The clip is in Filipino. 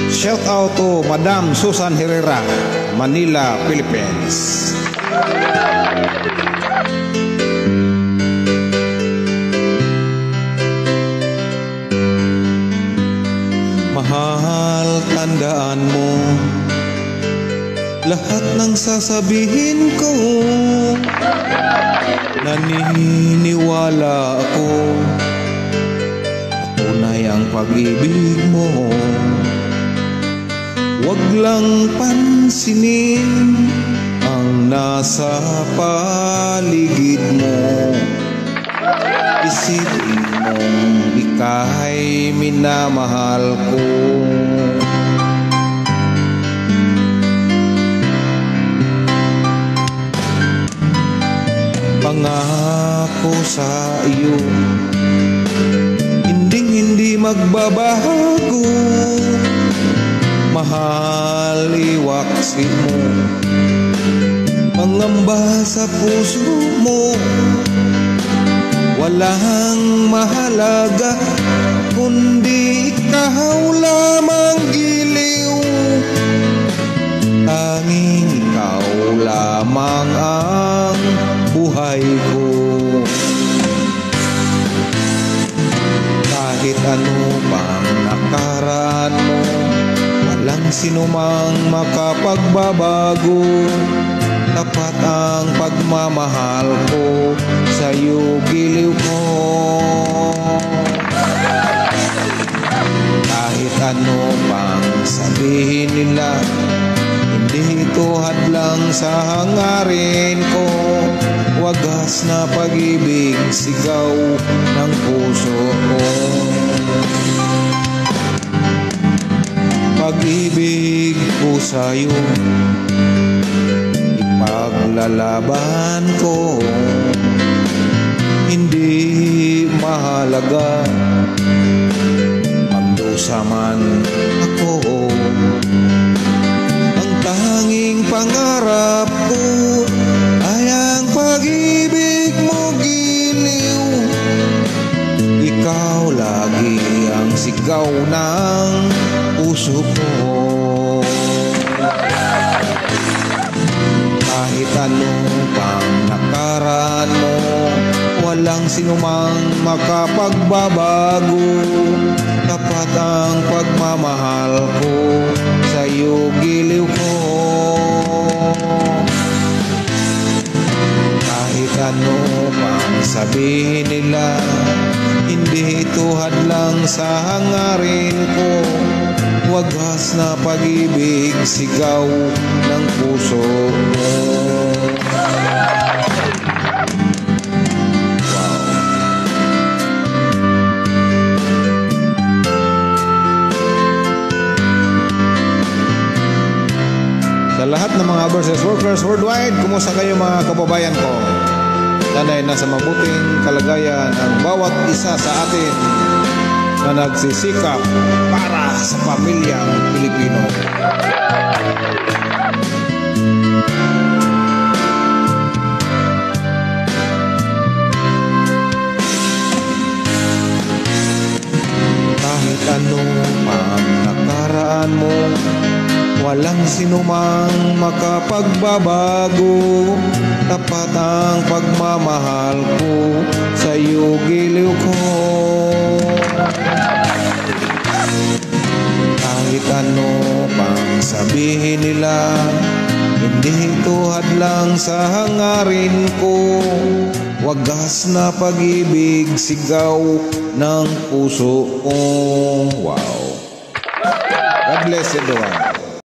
Shout out to Madam Susan Herrera, Manila, Philippines. Mahal, tandaan mo lahat ng sasabihin ko. Naniniwala ako at tunay ang pag-ibig mo. Huwag lang pansinin ang nasa paligid mo. Isipin mong ika'y minamahal ko. Pangako sa iyo, hindi magbabago. Mahal, iwaksi mo, mangamba sa puso mo. Walang mahalaga kundi ikaw lamang, giliw. Tanging ikaw lamang ang buhay ko. Kahit ano pang nakaraan mo, walang sinumang makapagbabago. Tapat ang pagmamahal ko sa'yo, giliw ko. Kahit ano pang sabihin nila, hindi ito hadlang sa hangarin ko. Wagas na pag-ibig, sigaw ng puso ko. Pag-ibig ko sa'yo, ipaglalaban ko. Hindi mahalaga magdusa man ako. Ang tanging pangarap ko ay ang pag-ibig mo, giliw. Ikaw lagi ang sigaw ng puso ko. Kahit ano pang nakaraan mo, walang sinumang makapagbabago. Tapat ang pagmamahal ko sa'yo, giliw ko. Kahit ano pang sabihin nila, hindi ito hadlang sa hangarin ko. Wagas na pag-ibig, sigaw ng puso ko. Sa lahat ng mga overseas workers worldwide, kumusta kayo mga kababayan ko? Sana'y nasa mabuting kalagayan ang bawat isa sa atin na nagsisikap para sa pamilyang Pilipino. Kahit ano ang nakaraan mo, walang sinumang makapagbabago. Tapat ang pagmamahal ko sa'yo, giliw ko. Kahit ano pang sabihin nila, hindi ito hadlang sa hangarin ko. Wagas na pag-ibig, sigaw ng puso ko. Wow. God bless everyone.